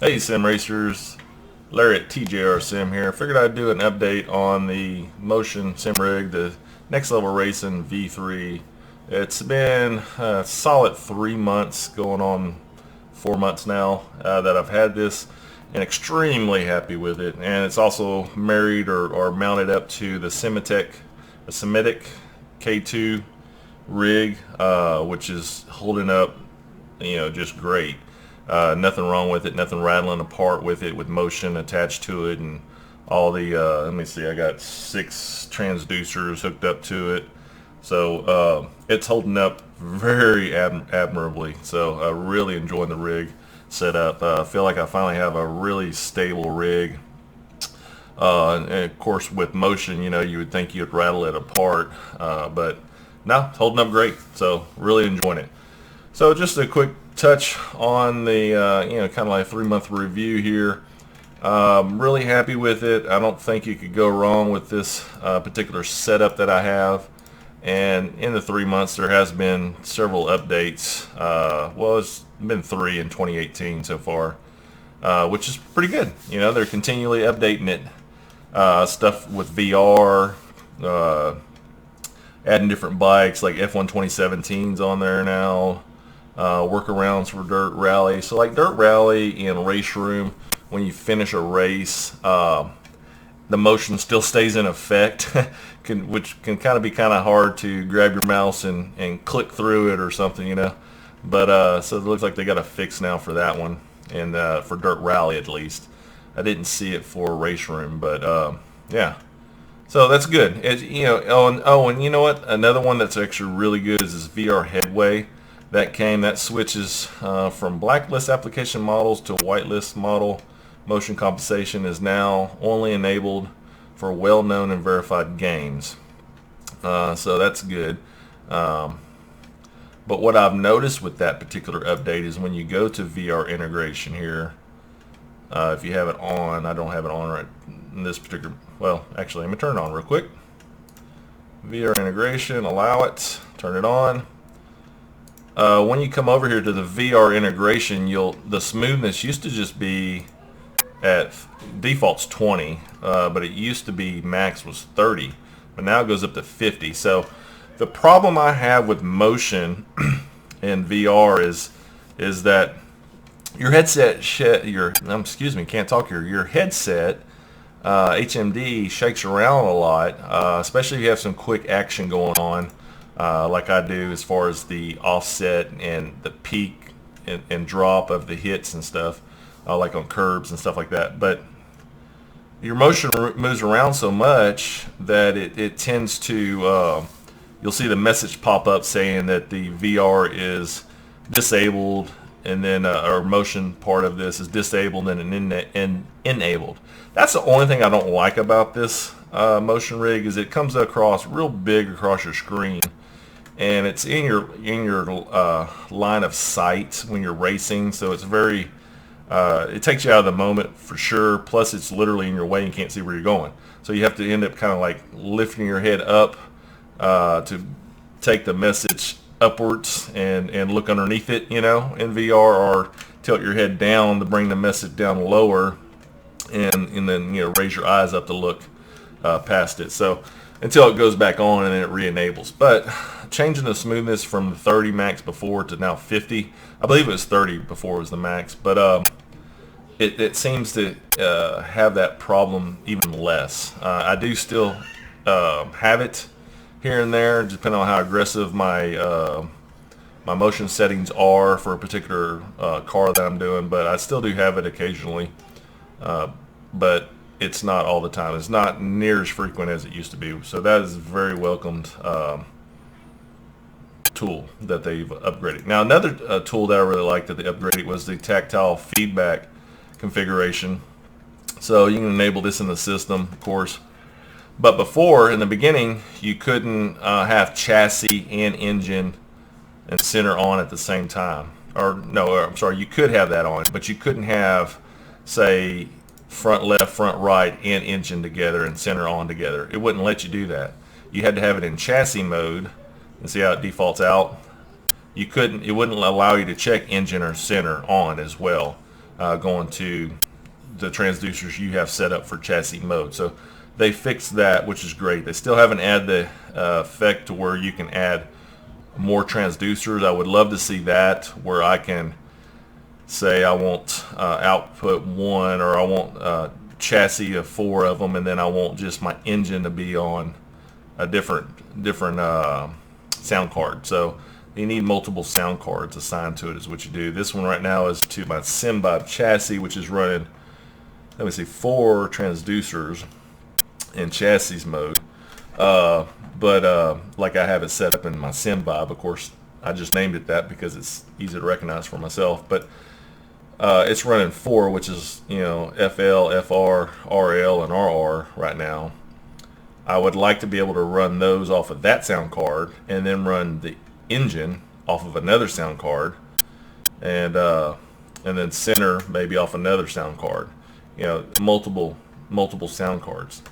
Hey Sim Racers, Larry at TJR Sim here. Figured I'd do an update on the Motion Sim Rig, the Next Level Racing V3. It's been a solid 3 months, going on 4 months now that I've had this, and extremely happy with it. And it's also married or mounted up to the Fanatec K2 rig, which is holding up, just great. Nothing wrong with it, nothing rattling apart with it, with motion attached to it, and all the, let me see, I got 6 transducers hooked up to it. So it's holding up very admirably. So really enjoying the rig setup. I feel like I finally have a really stable rig. And of course with motion, you would think you'd rattle it apart, but no, it's holding up great. So really enjoying it. So just a quick touch on the kind of like 3-month review here. Really happy with it. I don't think you could go wrong with this particular setup that I have. And in the 3 months there has been several updates. Well, it's been 3 in 2018 so far, which is pretty good. They're continually updating it. Stuff with VR, adding different bikes like F1 2017's on there now. Workarounds for Dirt Rally. So like Dirt Rally and Race Room, when you finish a race, the motion still stays in effect, which can kind of be hard to grab your mouse and click through it or something, But so it looks like they got a fix now for that one, and for Dirt Rally at least. I didn't see it for Race Room, but yeah. So that's good. And you know what? Another one that's actually really good is this VR Headway. That switches from blacklist application models to whitelist model. Motion compensation is now only enabled for well-known and verified games. So that's good. But what I've noticed with that particular update is when you go to VR integration here, if you have it on, I don't have it on right in this particular, well, actually, let me turn it on real quick. VR integration, allow it, turn it on. When you come over here to the VR integration, the smoothness used to just be at default's 20, but it used to be max was 30, but now it goes up to 50. So the problem I have with motion in VR is that your headset your headset HMD shakes around a lot, especially if you have some quick action going on. Like I do, as far as the offset and the peak and drop of the hits and stuff, like on curbs and stuff like that. But your motion moves around so much that it tends to, you'll see the message pop up saying that the VR is disabled, and then our motion part of this is disabled and enabled. That's the only thing I don't like about this motion rig, is it comes across real big across your screen. And it's in your line of sight when you're racing, so it's very it takes you out of the moment for sure. Plus, it's literally in your way and you can't see where you're going, so you have to end up kind of like lifting your head up to take the message upwards and look underneath it, in VR, or tilt your head down to bring the message down lower, and then raise your eyes up to look past it. So until it goes back on and then it re-enables. But changing the smoothness from the 30 max before to now 50, I believe it was 30 before was the max, but it seems to have that problem even less. I do still have it here and there, depending on how aggressive my my motion settings are for a particular car that I'm doing, but I still do have it occasionally. But it's not all the time. It's not near as frequent as it used to be. So that is a very welcomed tool that they've upgraded. Now another tool that I really liked that they upgraded was the Tactile Feedback configuration. So you can enable this in the system, of course. But before, in the beginning, you couldn't have chassis and engine and center on at the same time. Or no, I'm sorry, you could have that on, but you couldn't have, say, front left, front right, and engine together and center on together. It wouldn't let you do that. You had to have it in chassis mode, and see how it defaults out. It wouldn't allow you to check engine or center on as well. going to the transducers you have set up for chassis mode. So they fixed that, which is great. They still haven't added the effect to where you can add more transducers. I would love to see that, where I can say I want output 1, or I want chassis of 4 of them, and then I want just my engine to be on a different sound card. So you need multiple sound cards assigned to it is what you do. This one right now is to my SymBibe chassis, which is running, let me see, 4 transducers in chassis mode. But like I have it set up in my SymBibe, of course I just named it that because it's easy to recognize for myself. But it's running 4, which is, you know, FL, FR, RL, and RR right now. I would like to be able to run those off of that sound card, and then run the engine off of another sound card, and then center maybe off another sound card. You know, multiple sound cards,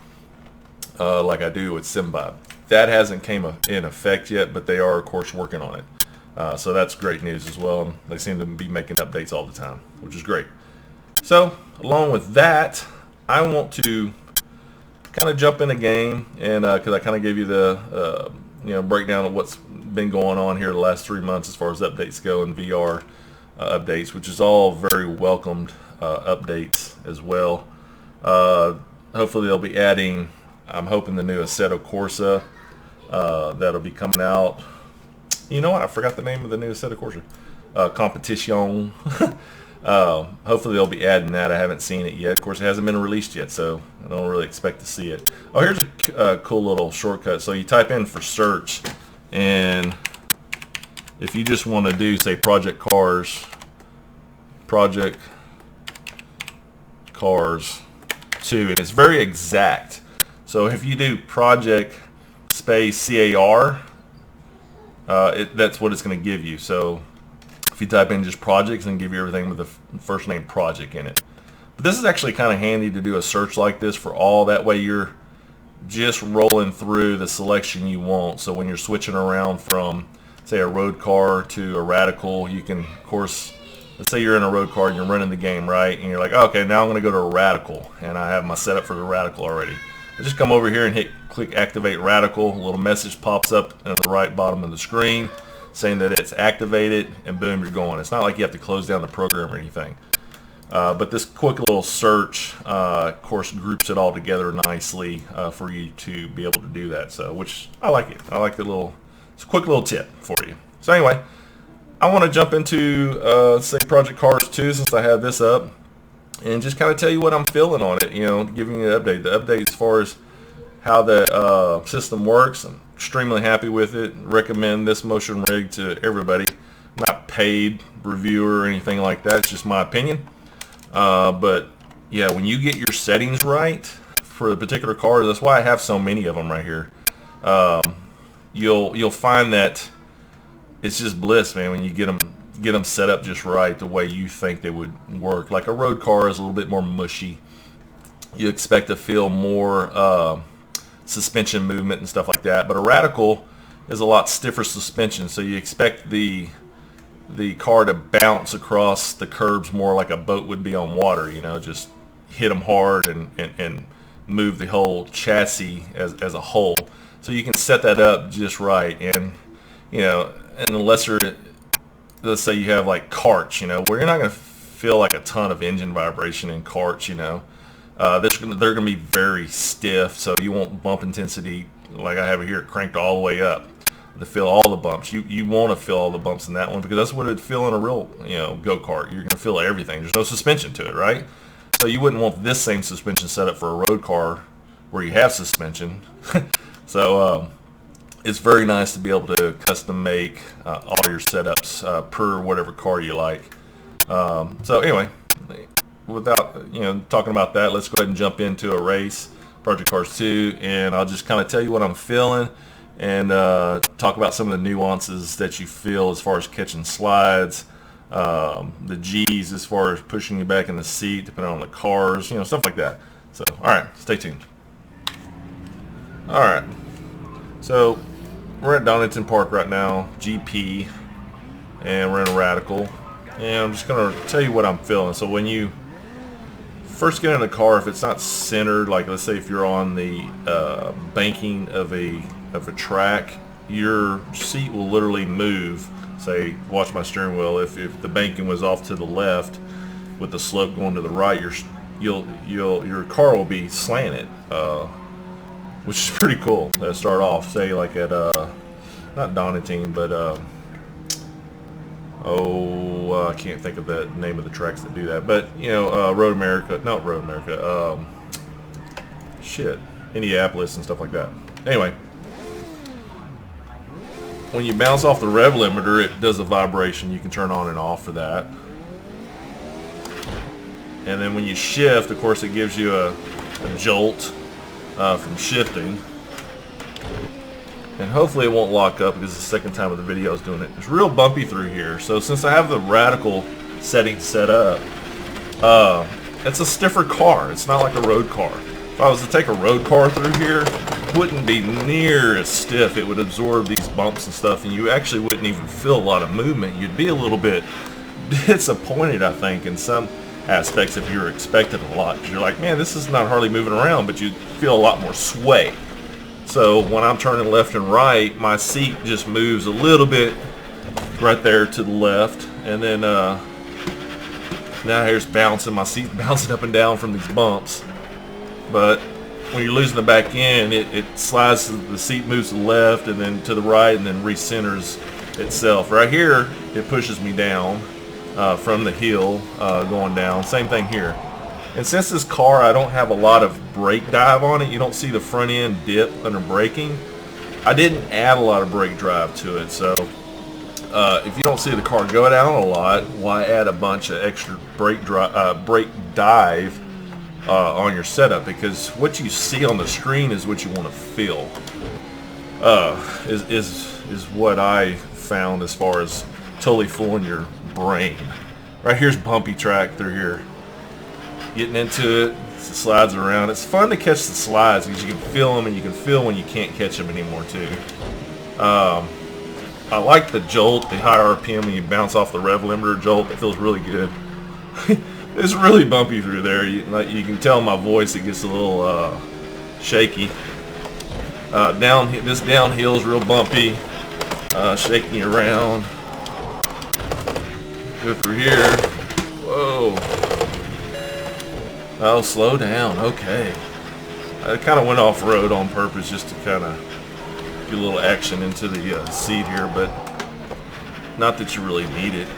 like I do with SymBibe. That hasn't came in effect yet, but they are of course working on it. So that's great news as well. They seem to be making updates all the time, which is great. So along with that, I want to kind of jump in the game, and because I kind of gave you the you know, breakdown of what's been going on here the last 3 months as far as updates go, and VR updates, which is all very welcomed updates as well. Hopefully they'll be adding, I'm hoping, the new Assetto Corsa that'll be coming out. You know what? I forgot the name of the new Assetto Corsa. Competition. Hopefully they'll be adding that. I haven't seen it yet. Of course, it hasn't been released yet, so I don't really expect to see it. Oh, here's a cool little shortcut. So you type in for search, and if you just want to do, say, Project Cars 2, and it's very exact. So if you do Project space CAR, that's what it's going to give you. So if you type in just projects, and give you everything with the first name project in it. But this is actually kind of handy to do a search like this for all. That way you're just rolling through the selection you want. So when you're switching around from, say, a road car to a radical, you can, of course, let's say you're in a road car and you're running the game, right? And you're like, oh, okay, now I'm going to go to a radical, and I have my setup for the radical already. I just come over here and click activate radical. A little message pops up at the right bottom of the screen saying that it's activated, and boom, you're going. It's not like you have to close down the program or anything. But this quick little search, of course, groups it all together nicely for you to be able to do that. So, which I like it. I like the little, it's a quick little tip for you. So anyway, I want to jump into, say, Project Cars 2, since I have this up, and just kind of tell you what I'm feeling on it. You know, giving you an update. The update as far as how the system works. I'm extremely happy with it. Recommend this motion rig to everybody. I'm not paid reviewer or anything like that. It's just my opinion. But yeah, when you get your settings right for the particular car, that's why I have so many of them right here. You'll find that it's just bliss, man, when you get them set up just right, the way you think they would work. Like a road car is a little bit more mushy. You expect to feel more suspension movement and stuff like that, but a radical is a lot stiffer suspension, so you expect the car to bounce across the curbs more like a boat would be on water, you know, just hit them hard and move the whole chassis as a whole. So you can set that up just right. And you know, and unless you're, let's say you have like carts, you know, where you're not going to feel like a ton of engine vibration in carts, you know. They're going to be very stiff, so you want bump intensity like I have it here cranked all the way up to feel all the bumps. You want to feel all the bumps in that one, because that's what it'd feel in a real, you know, go-kart. You're going to feel everything. There's no suspension to it, right? So you wouldn't want this same suspension set up for a road car where you have suspension. So it's very nice to be able to custom make all your setups per whatever car you like. So anyway, without, you know, talking about that, let's go ahead and jump into a race, Project Cars 2, and I'll just kind of tell you what I'm feeling, and talk about some of the nuances that you feel as far as catching slides, the G's as far as pushing you back in the seat depending on the cars, you know, stuff like that. So alright, stay tuned. Alright, so we're at Donington Park right now, GP, and we're in a radical. And I'm just going to tell you what I'm feeling. So when you first get in a car, if it's not centered, like let's say if you're on the banking of a track, your seat will literally move. Say, watch my steering wheel. If the banking was off to the left with the slope going to the right, your car will be slanted, which is pretty cool to start off. Say like at not Donington, but I can't think of the name of the tracks that do that. But you know, Road America, not Road America, Indianapolis and stuff like that. Anyway, when you bounce off the rev limiter, it does a vibration. You can turn on and off for that. And then when you shift, of course, it gives you a jolt from shifting. And hopefully it won't lock up because it's the second time of the video I was doing it. It's real bumpy through here. So since I have the radical setting set up, it's a stiffer car. It's not like a road car. If I was to take a road car through here, it wouldn't be near as stiff. It would absorb these bumps and stuff, and you actually wouldn't even feel a lot of movement. You'd be a little bit disappointed, I think, in some aspects if you were expecting a lot. Because you're like, man, this is not hardly moving around, but you feel a lot more sway. So when I'm turning left and right, my seat just moves a little bit right there to the left, and then now here's bouncing. My seat's bouncing up and down from these bumps. But when you're losing the back end, it slides, the seat moves to the left and then to the right and then recenters itself. Right here, it pushes me down from the heel going down. Same thing here. And since this car, I don't have a lot of brake dive on it, you don't see the front end dip under braking. I didn't add a lot of brake drive to it, so if you don't see the car go down a lot, why add a bunch of extra brake dive on your setup? Because what you see on the screen is what you want to feel. Is what I found as far as totally fooling your brain. Right here's bumpy track through here. Getting into it, it slides around. It's fun to catch the slides because you can feel them, and you can feel when you can't catch them anymore too. I like the jolt, the high RPM when you bounce off the rev limiter jolt. It feels really good. It's really bumpy through there. You can tell my voice, it gets a little shaky. This downhill is real bumpy, shaking around. Go through here. Whoa. Oh, slow down. Okay. I kind of went off-road on purpose just to kind of get a little action into the seat here, but not that you really need it.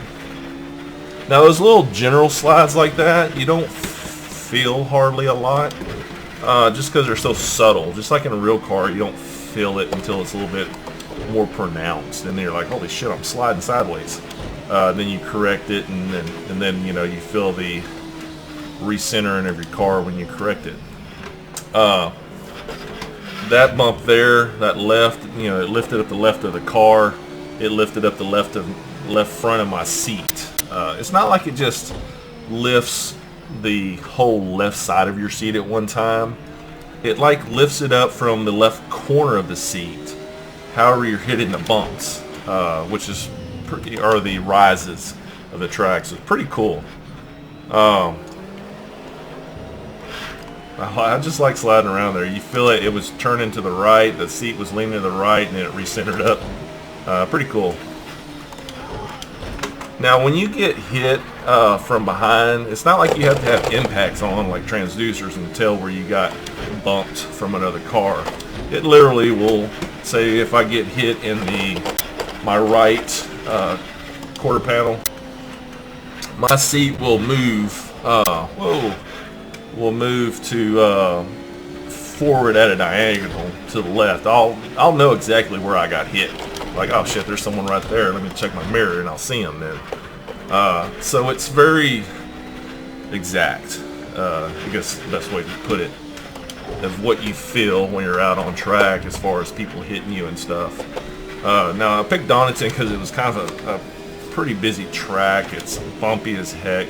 Now, those little general slides like that, you don't feel hardly a lot, just because they're so subtle. Just like in a real car, you don't feel it until it's a little bit more pronounced, and then you're like, holy shit, I'm sliding sideways. Then you correct it, and then you know, you feel the recentering of your car when you correct it. That bump there, that left, you know, it lifted up the left of the car. It lifted up the left front of my seat. It's not like it just lifts the whole left side of your seat at one time. It like lifts it up from the left corner of the seat, however you're hitting the bumps, which is pretty, or the rises of the tracks. It's pretty cool. I just like sliding around there. You feel it. It was turning to the right. The seat was leaning to the right, and then it recentered up. Pretty cool. Now, when you get hit from behind, it's not like you have to have impacts on like transducers and tell where you got bumped from another car. It literally will say if I get hit in my right quarter panel, my seat will move. Will move to forward at a diagonal to the left. I'll know exactly where I got hit. Like, oh shit, there's someone right there. Let me check my mirror and I'll see him then. So it's very exact. I guess the best way to put it, of what you feel when you're out on track as far as people hitting you and stuff. Now I picked Donington because it was kind of a pretty busy track. It's bumpy as heck.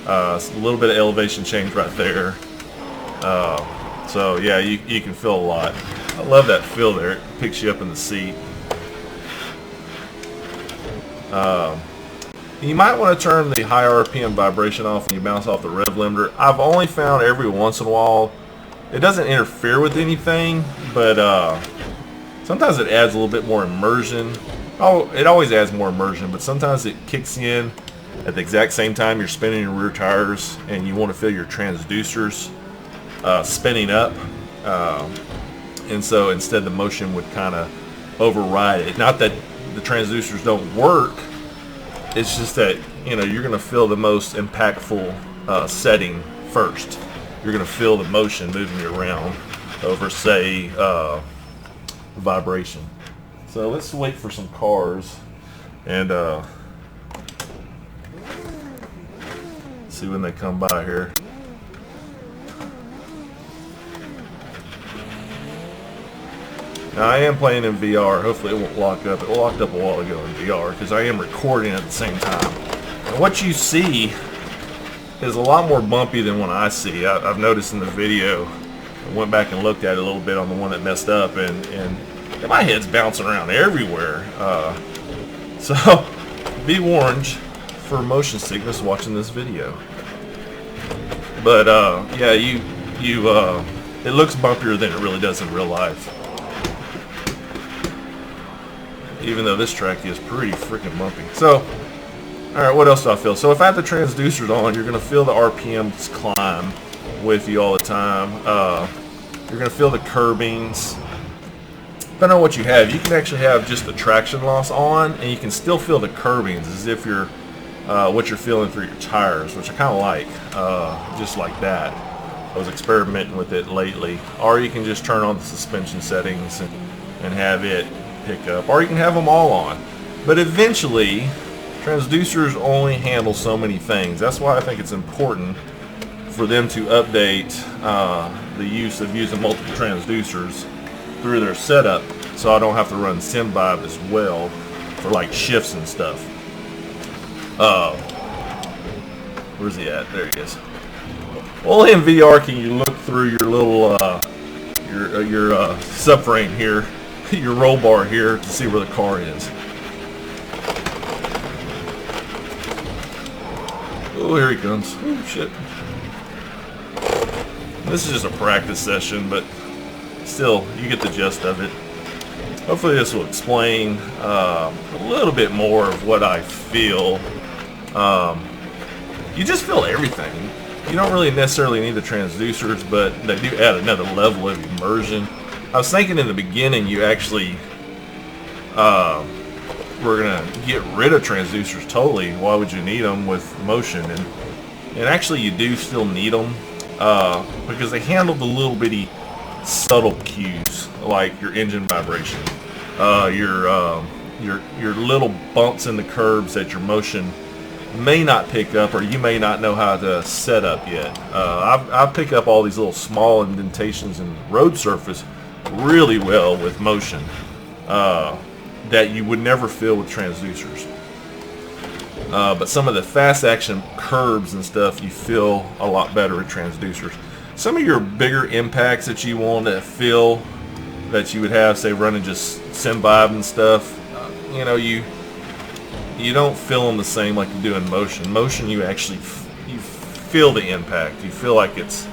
A little bit of elevation change right there. So yeah, you can feel a lot. I love that feel there. It picks you up in the seat. You might want to turn the high RPM vibration off when you bounce off the rev limiter. I've only found every once in a while it doesn't interfere with anything, but sometimes it adds a little bit more immersion. Oh, it always adds more immersion, but sometimes it kicks in at the exact same time you're spinning your rear tires and you want to feel your transducers spinning up. And so instead the motion would kind of override it. Not that the transducers don't work, it's just that, you know, you're going to feel the most impactful setting first. You're going to feel the motion moving you around over, say, vibration. So let's wait for some cars and see when they come by here. Now I am playing in VR. Hopefully it won't lock up. It locked up a while ago in VR because I am recording at the same time. And what you see is a lot more bumpy than what I see. I've noticed in the video. I went back and looked at it a little bit on the one that messed up, and my head's bouncing around everywhere. So be warned for motion sickness watching this video. But yeah, it looks bumpier than it really does in real life. Even though this track is pretty freaking bumpy. So, alright, what else do I feel? So if I have the transducers on, you're going to feel the RPMs climb with you all the time. You're going to feel the curbings. Depending on what you have, you can actually have just the traction loss on, and you can still feel the curbings as if you're what you're feeling through your tires, which I kind of like, just like that. I was experimenting with it lately. Or you can just turn on the suspension settings and have it pick up, or you can have them all on. But eventually, transducers only handle so many things. That's why I think it's important for them to update the use of using multiple transducers through their setup, so I don't have to run SimVibe as well for like shifts and stuff. Where's he at? There he is. Only in VR can you look through your little your subframe here, your roll bar here, to see where the car is. Oh, here he comes. Oh, shit. This is just a practice session, but still, you get the gist of it. Hopefully this will explain a little bit more of what I feel. You just feel everything. You don't really necessarily need the transducers, but they do add another level of immersion. I was thinking in the beginning you actually were going to get rid of transducers totally. Why would you need them with motion? And actually you do still need them because they handle the little bitty subtle cues like your engine vibration, your little bumps in the curbs that your motion may not pick up, or you may not know how to set up yet. I pick up all these little small indentations in road surface really well with motion that you would never feel with transducers. But some of the fast action curbs and stuff you feel a lot better with transducers. Some of your bigger impacts that you want to feel that you would have, say, running just SimVibe and stuff, you know, you don't feel them the same like you do in motion. Motion, you actually you feel the impact. You feel like it's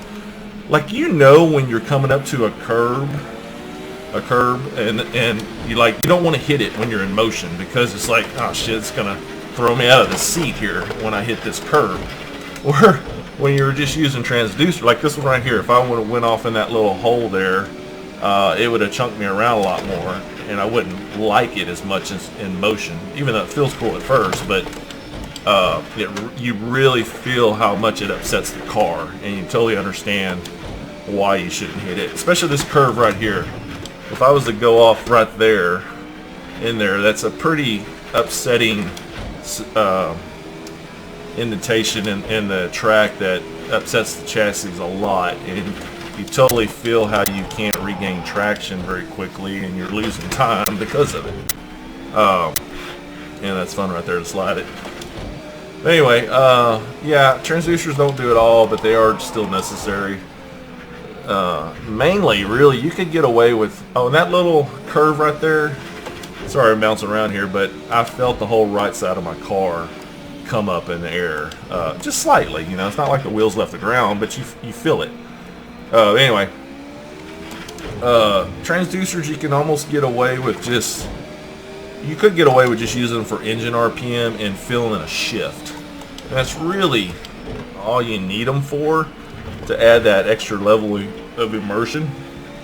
like, you know, when you're coming up to a curb, and you don't want to hit it when you're in motion, because it's like, oh shit, it's gonna throw me out of the seat here when I hit this curb. Or when you're just using transducer, like this one right here, if I would have went off in that little hole there, it would have chunked me around a lot more, and I wouldn't like it as much as in motion, even though it feels cool at first. But you really feel how much it upsets the car, and you totally understand why you shouldn't hit it, especially this curve right here. If I was to go off right there, in there, that's a pretty upsetting indentation in the track that upsets the chassis a lot, and you totally feel how you can't regain traction very quickly, and you're losing time because of it. And that's fun right there to slide it. But anyway, yeah, transducers don't do it all, but they are still necessary. Mainly, really, you could get away with, oh, and that little curve right there, sorry I'm bouncing around here, but I felt the whole right side of my car come up in the air, just slightly. You know, it's not like the wheels left the ground, but you feel it. Anyway, transducers, you can almost get away with just, you could get away with just using them for engine RPM and filling a shift. And that's really all you need them for, to add that extra level of immersion.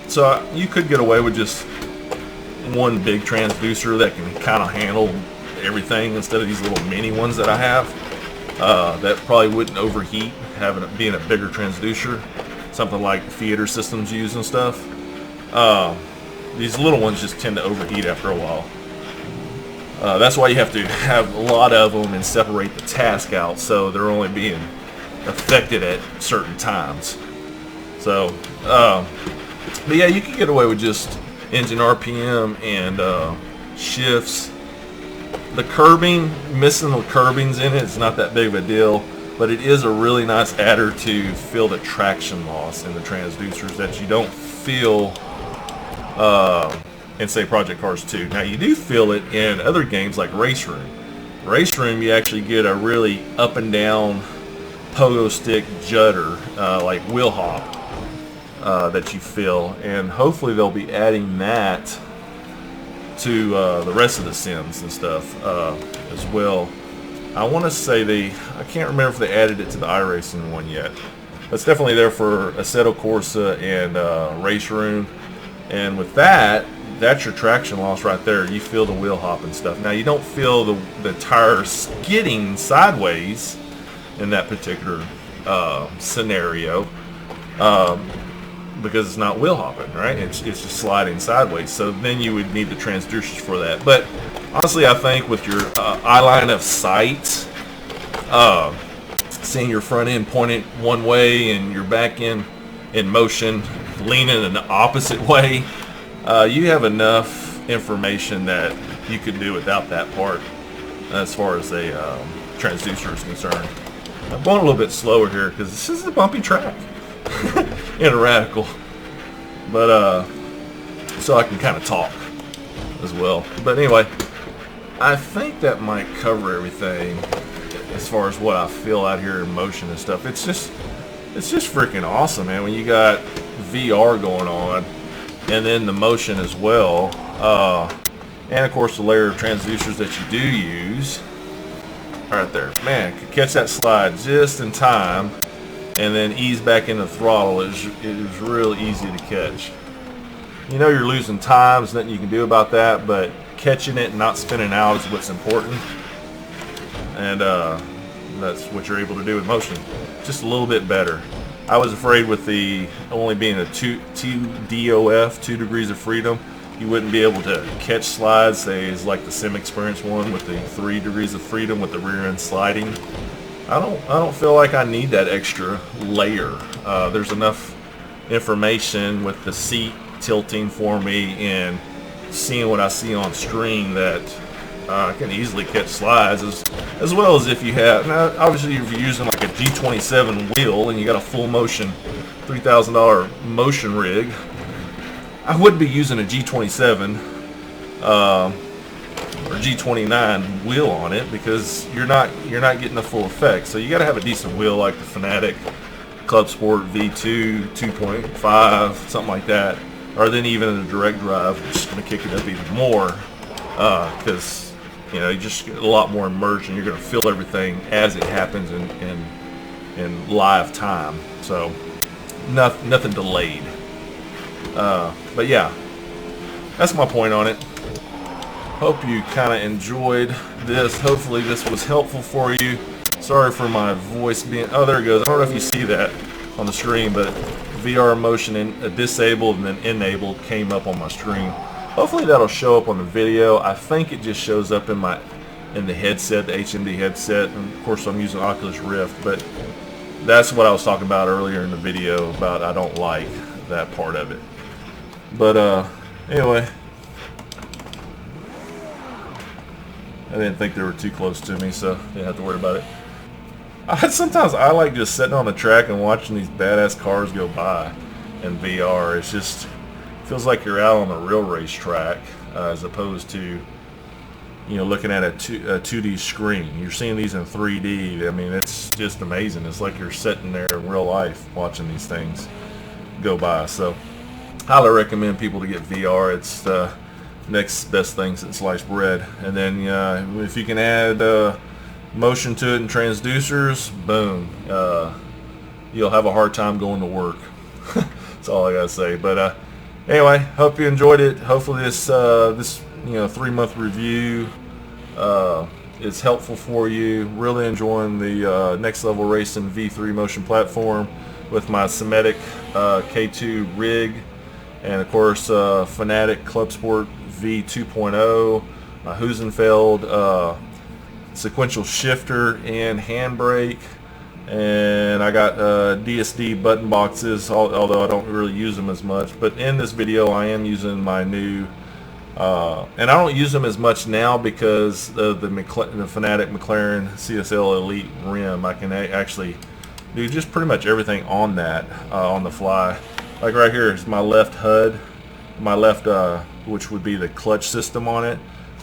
So you could get away with just one big transducer that can kind of handle everything instead of these little mini ones that I have. That probably wouldn't overheat, having it being a bigger transducer, something like theater systems use and stuff. These little ones just tend to overheat after a while. That's why you have to have a lot of them and separate the task out so they're only being affected at certain times. So, but yeah, you can get away with just engine RPM and shifts. The curbing, missing the curbings in it, it's not that big of a deal, but it is a really nice adder to feel the traction loss in the transducers that you don't feel in, say, Project Cars 2. Now, you do feel it in other games like Race Room. Race Room, you actually get a really up and down pogo stick judder, like wheel hop, that you feel, and hopefully they'll be adding that to the rest of the Sims and stuff as well. I want to say I can't remember if they added it to the iRacing one yet. It's definitely there for Assetto Corsa and Race Room, and with that, that's your traction loss right there. You feel the wheel hop and stuff. Now, you don't feel the tire skidding sideways in that particular scenario, because it's not wheel hopping, right? It's just sliding sideways. So then you would need the transducers for that. But honestly, I think with your eye line of sight, seeing your front end pointed one way and your back end in motion leaning in the opposite way, you have enough information that you could do without that part as far as the transducer is concerned. I'm going a little bit slower here because this is a bumpy track in a radical, but so I can kind of talk as well. But anyway, I think that might cover everything as far as what I feel out here in motion and stuff. It's just freaking awesome, man, when you got VR going on and then the motion as well, and of course the layer of transducers that you do use right there. Man, could catch that slide just in time and then ease back into throttle. It was real easy to catch. You know you're losing time, there's nothing you can do about that, but catching it and not spinning out is what's important. And that's what you're able to do with motion. Just a little bit better. I was afraid with the only being a 2 DOF, 2 degrees of freedom, you wouldn't be able to catch slides, say, as like the Sim Experience one with the 3 degrees of freedom with the rear end sliding. I don't feel like I need that extra layer. There's enough information with the seat tilting for me and seeing what I see on screen that I can easily catch slides, as well as if you have, now obviously if you're using like a G27 wheel and you got a full motion $3,000 motion rig, I would be using a G27 or G29 wheel on it because you're not getting the full effect. So you got to have a decent wheel like the Fanatec Clubsport V2 2.5, something like that, or then even in a direct drive, which is going to kick it up even more because you know, you just get a lot more immersion. You're going to feel everything as it happens in live time. So nothing delayed. But yeah, that's my point on it. Hope you kind of enjoyed this. Hopefully this was helpful for you. Sorry for my voice being, oh, there it goes. I don't know if you see that on the screen, but VR motion disabled and then enabled came up on my screen. Hopefully that'll show up on the video. I think it just shows up in the headset, the HMD headset, and of course I'm using Oculus Rift, but that's what I was talking about earlier in the video about I don't like that part of it. But anyway, I didn't think they were too close to me, so didn't have to worry about it. Sometimes I like just sitting on the track and watching these badass cars go by in VR. It's just feels like you're out on a real racetrack as opposed to looking at a 2D screen. You're seeing these in 3D. I mean, it's just amazing. It's like you're sitting there in real life watching these things go by. So highly recommend people to get VR. It's the next best thing since sliced bread. And then if you can add motion to it and transducers, boom, you'll have a hard time going to work. That's all I gotta say. But anyway, hope you enjoyed it. Hopefully this 3-month review is helpful for you. Really enjoying the Next Level Racing V3 motion platform with my Semitic K2 rig, and of course Fanatec Clubsport V2.0, my Husenfeld sequential shifter and handbrake, and I got DSD button boxes, although I don't really use them as much. But in this video I am using my new and I don't use them as much now because of the Fanatec McLaren CSL Elite rim. I can actually do just pretty much everything on that on the fly. Like right here is my left HUD, my left which would be the clutch system on it.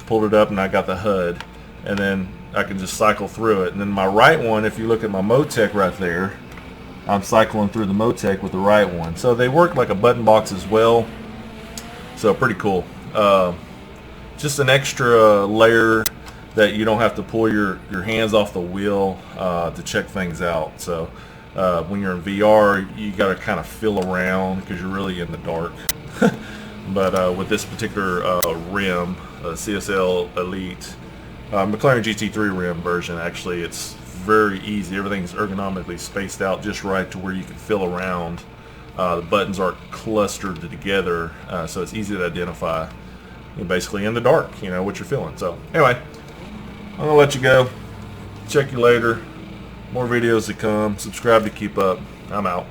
Pulled it up and I got the HUD, and then I can just cycle through it. And then my right one, if you look at my Motec right there, I'm cycling through the Motec with the right one. So they work like a button box as well. So pretty cool. Just an extra layer that you don't have to pull your hands off the wheel to check things out. So when you're in VR, you got to kind of feel around because you're really in the dark. But with this particular rim, CSL Elite McLaren GT3 rim version, actually it's very easy. Everything's ergonomically spaced out just right to where you can feel around. The buttons aren't clustered together, so it's easy to identify. You're basically in the dark, what you're feeling. So anyway, I'm gonna let you go. Check you later. More videos to come. Subscribe to keep up. I'm out.